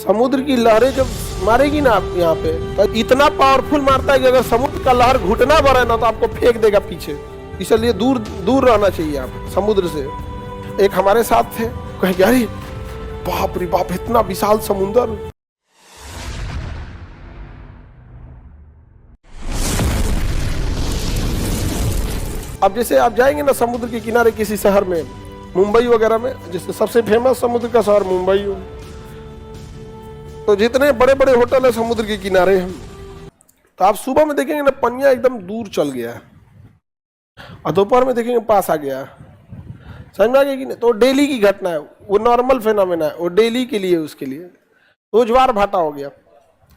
समुद्र की लहरें जब मारेगी ना आप यहाँ पे, तो इतना पावरफुल मारता है कि अगर समुद्र का लहर घुटना भरे ना तो आपको फेंक देगा पीछे। इसलिए दूर दूर रहना चाहिए आप समुद्र से। एक हमारे साथ थे, कहे अरे बाप रे बाप, इतना विशाल समुद्र। अब जैसे आप जाएंगे ना समुद्र के किनारे किसी शहर में, मुंबई वगैरह में, जैसे सबसे फेमस समुद्र का शहर मुंबई हो, तो जितने बड़े बड़े होटल है समुद्र के किनारे हैं, तो आप सुबह में देखेंगे ना पनिया एकदम दूर चल गया है, और दोपहर में देखेंगे पास आ गया। समझ में आ गया कि नहीं? तो डेली की घटना है, वो नॉर्मल फेनोमेना है, वो डेली के लिए, उसके लिए तो ज्वार भाटा हो गया,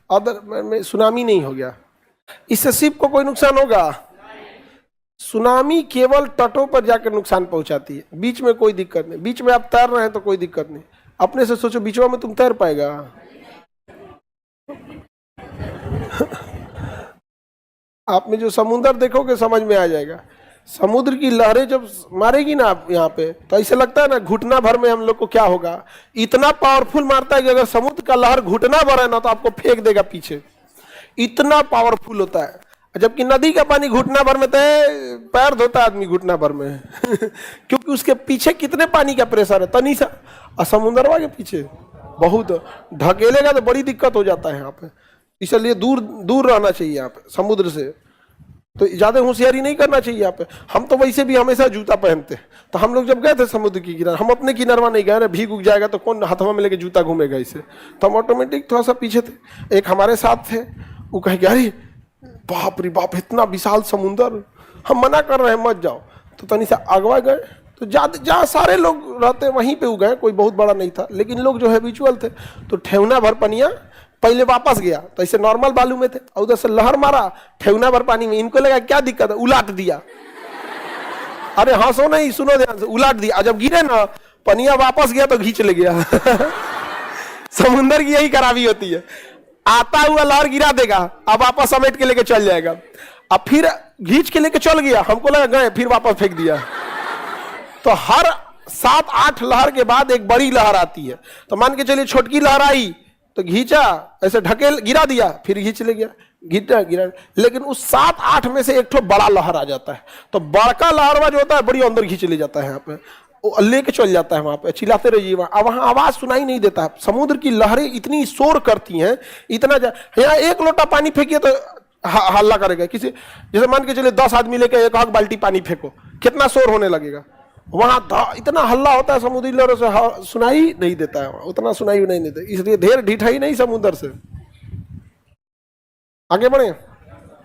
अदर में सुनामी नहीं हो गया। इससे शिप को कोई नुकसान होगा? सुनामी केवल तटों पर जाकर नुकसान पहुंचाती है, बीच में कोई दिक्कत नहीं। बीच में आप तैर रहे हैं तो कोई दिक्कत नहीं। अपने से सोचो बीचवा में तुम तैर पाएगा? आप में जो समुद्र देखोगे समझ में आ जाएगा। समुद्र की लहरें जब मारेगी ना आप यहाँ पे, तो ऐसे लगता है ना घुटना भर में हम लोग को क्या होगा। इतना पावरफुल मारता है कि अगर समुद्र का लहर घुटना भर है ना तो आपको फेंक देगा पीछे। इतना पावरफुल होता है। जबकि नदी का पानी घुटना भर में तो पैर धोता आदमी घुटना भर में क्योंकि उसके पीछे कितने पानी का प्रेशर है, तनी सा। और समुद्रवा के पीछे बहुत ढकेलेगा तो बड़ी दिक्कत हो जाता है यहाँ पे। इसलिए दूर दूर रहना चाहिए यहाँ पे समुद्र से। तो ज्यादा होशियारी नहीं करना चाहिए यहाँ पे। हम तो वैसे भी हमेशा जूता पहनते हैं, तो हम लोग जब गए थे समुद्र की किनारे, हम अपने किनारवा नहीं गए, भीग उग जाएगा तो कौन हाथवा में लेके जूता घूमेगा इसे, तो हम ऑटोमेटिक थोड़ा सा पीछे थे। एक हमारे साथ थे, वो कहे अरे बाप रे बाप, इतना विशाल समुद्र। हम मना कर रहे हैं मत जाओ, तो तनी से अगवा गए। तो जहाँ सारे लोग रहते वहीं पे गए, कोई बहुत बड़ा नहीं था, लेकिन लोग जो हैबिचुअल थे, तो ठेवना भर पनिया पहले वापस गया, तो ऐसे नॉर्मल बालू में थे, और उधर से लहर मारा ठेवना भर पानी में। इनको लगा क्या दिक्कत है, उलाट दिया। अरे हंसो नहीं, सुनो ध्यान से, उलाट दिया। जब गिरे ना पनिया वापस गया तो घींच ले गया। समुद्र की यही खराबी होती है, आता हुआ लहर गिरा देगा, अब वापस समेट के लेके चल जाएगा। अब फिर घींच के लेके चल गया, हमको लगा गए, फिर वापस फेंक दिया। तो हर 7-8 लहर के बाद एक बड़ी लहर आती है। तो मान के चलिए छोटकी लहर आई तो घींचा, ऐसे ढकेल गिरा दिया, फिर घींच ले गया, घींचा गिरा। लेकिन उस 7-8 में से एक ठो बड़ा लहर आ जाता है, तो बड़का लहरवा जो होता है बड़ी अंदर घींच ले जाता है, यहाँ पे लेके चल जाता है। वहां पे चिल्लाते रहिए, वहां आवाज सुनाई नहीं देता है। समुद्र की लहरें इतनी शोर करती हैं, इतना यहाँ एक लोटा पानी फेंकिए तो हल्ला करेगा। किसी जैसे मान के चलिए 10 आदमी लेके एक बाल्टी पानी फेंको, कितना शोर होने लगेगा। वहां इतना हल्ला होता है समुद्री लहरों से, सुनाई नहीं देता है, उतना सुनाई नहीं देता। इसलिए ढेर ढिठाई नहीं समुद्र से। आगे बढ़े।